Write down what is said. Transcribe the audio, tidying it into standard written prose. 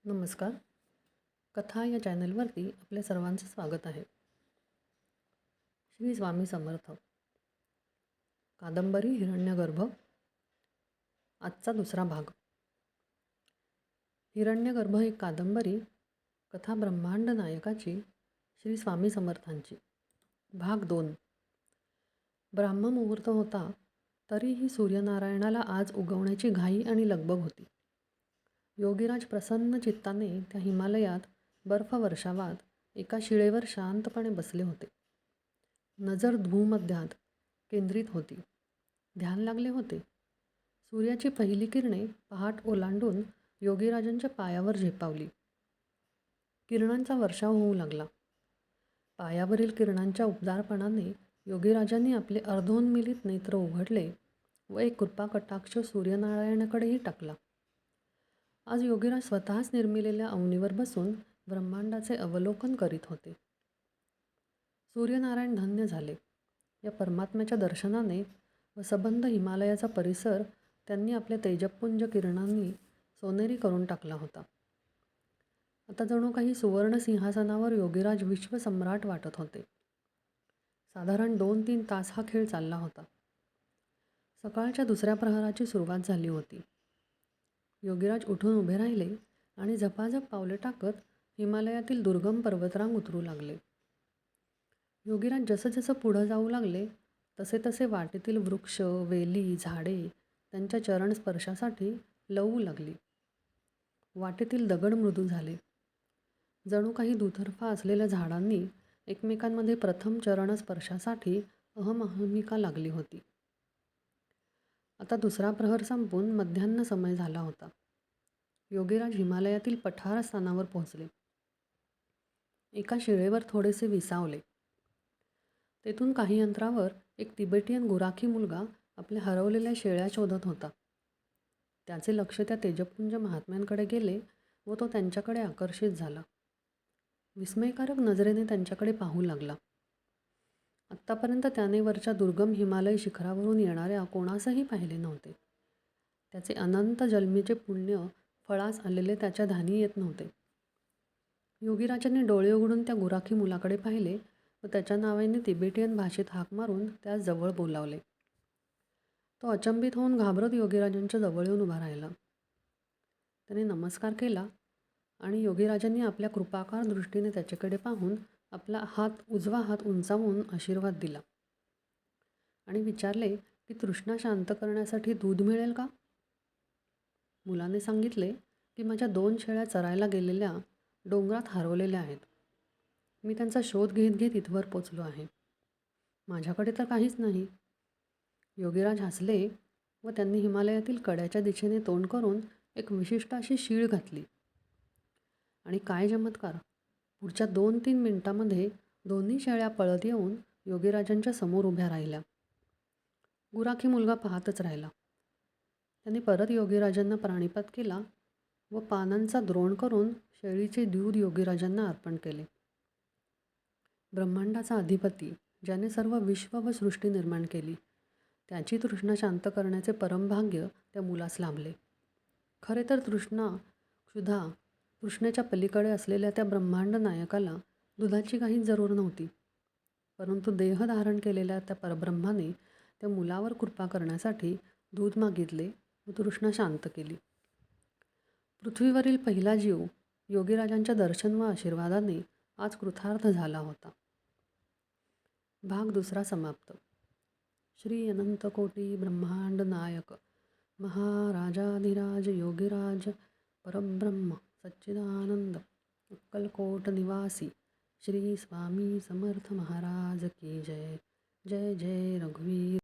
नमस्कार. कथा या चॅनलवरती आपल्या सर्वांचं स्वागत आहे. श्री स्वामी समर्थ. कादंबरी हिरण्यगर्भ. आजचा दुसरा भाग. हिरण्यगर्भ ही कादंबरी कथा ब्रह्मांड नायकाची श्री स्वामी समर्थांची. भाग 2. ब्राह्ममुहूर्त होता तरीही सूर्यनारायणाला आज उगवण्याची घाई आणि लगबग होती. योगीराज प्रसन्न चित्ताने त्या हिमालयात बर्फवर्षावात एका शिळेवर शांतपणे बसले होते. नजर भूमध्यात केंद्रित होती. ध्यान लागले होते. सूर्याची पहिली किरणे पहाट ओलांडून योगीराजांच्या पायावर झेपावली. किरणांचा वर्षाव होऊ लागला. पायावरील किरणांच्या उबदारपणाने योगीराजांनी आपले अर्धोन्मिलित नेत्र उघडले व एक कृपाकटाक्ष सूर्यनारायणाकडेही टाकला. आज योगीराज स्वतःच निर्मिलेल्या अवनीवर बसून ब्रह्मांडाचे अवलोकन करीत होते. सूर्यनारायण धन्य झाले. या परमात्म्याच्या दर्शनाने व सबंध हिमालयाचा परिसर त्यांनी आपल्या तेजपुंज किरणांनी सोनेरी करून टाकला होता. आता जणू काही सुवर्ण सिंहासनावर योगीराज विश्वसम्राट वाटत होते. साधारण 2-3 तास हा खेळ चालला होता. सकाळच्या दुसऱ्या प्रहराची सुरुवात झाली होती. योगीराज उठून उभे राहिले आणि झपाझप पावले टाकत हिमालयातील दुर्गम पर्वतरांग उतरू लागले. योगीराज जसं पुढं जाऊ लागले तसे तसे वाटेतील वृक्ष, वेली, झाडे त्यांच्या चरण स्पर्शासाठी लवू लागली. वाटेतील दगड मृदू झाले. जणू काही दुतर्फा असलेल्या झाडांनी एकमेकांमध्ये प्रथम चरण स्पर्शासाठी अहमहमिका लागली होती. आता दुसरा प्रहर संपून मध्यान्ह समय झाला होता. योगीराज हिमालयातील पठार स्थानावर पोहोचले. एका शिळेवर थोडेसे विसावले. तेथून काही अंतरावर एक तिबेटियन गुराखी मुलगा आपल्या हरवलेल्या शेळ्या शोधत होता. त्याचे लक्ष त्या तेजपुंज महात्म्यांकडे गेले व तो त्यांच्याकडे आकर्षित झाला. विस्मयकारक नजरेने त्यांच्याकडे पाहू लागला. आत्तापर्यंत त्याने वरच्या दुर्गम हिमालय शिखरावरून येणाऱ्या कोणासही पाहिले नव्हते. त्याचे अनंत जन्मीचे पुण्य फळास आलेले त्याच्या ध्यानी येत नव्हते. योगीराजांनी डोळे उघडून त्या गुराखी मुलाकडे पाहिले व त्याच्या नावाने तिबेटियन भाषेत हाक मारून त्यास जवळ बोलावले. तो अचंबित होऊन घाबरत योगीराजांच्या जवळ येऊन उभा राहिला. त्याने नमस्कार केला आणि योगीराजांनी आपल्या कृपाकार दृष्टीने त्याच्याकडे पाहून आपला उजवा हात उंचावून आशीर्वाद दिला आणि विचारले की तृष्णा शांत करण्यासाठी दूध मिळेल का? मुलाने सांगितले की माझ्या 2 शेळ्या चरायला गेलेल्या डोंगरात हरवलेल्या आहेत. मी त्यांचा शोध घेत घेत इथवर पोचलो आहे. माझ्याकडे तर काहीच नाही. योगीराज हसले व त्यांनी हिमालयातील कड्याच्या दिशेने तोंड करून एक विशिष्ट अशी शीळ घातली. आणि काय चमत्कार! पुढच्या 2-3 मिनिटांमध्ये दोन्ही शेळ्या पळत येऊन योगीराजांच्या समोर उभ्या राहिल्या. गुराखी मुलगा पाहतच राहिला. त्यांनी परत योगीराजांना प्राणिपात केला व पानांचा द्रोण करून शेळीचे दूध योगीराजांना अर्पण केले. ब्रह्मांडाचा अधिपती, ज्याने सर्व विश्व व सृष्टी निर्माण केली, त्याची तृष्णा शांत करण्याचे परमभाग्य त्या मुलास लाभले. खरे तर तृष्णेच्या पलीकडे असलेल्या त्या ब्रह्मांड नायकाला दुधाची काहीच जरूर नव्हती. परंतु देह धारण केलेल्या त्या परब्रह्माने त्या मुलावर कृपा करण्यासाठी दूध मागितले व तृष्णा शांत केली. पृथ्वीवरील पहिला जीव योगीराजांच्या दर्शन व आशीर्वादाने आज कृतार्थ झाला होता. भाग 2 समाप्त. श्री अनंतकोटी ब्रह्मांड नायक महाराजाधिराज योगीराज परब्रह्म सच्चिदानंद अक्कलकोट निवासी श्री स्वामी समर्थ महाराज की जय. जय जय रघुवीर.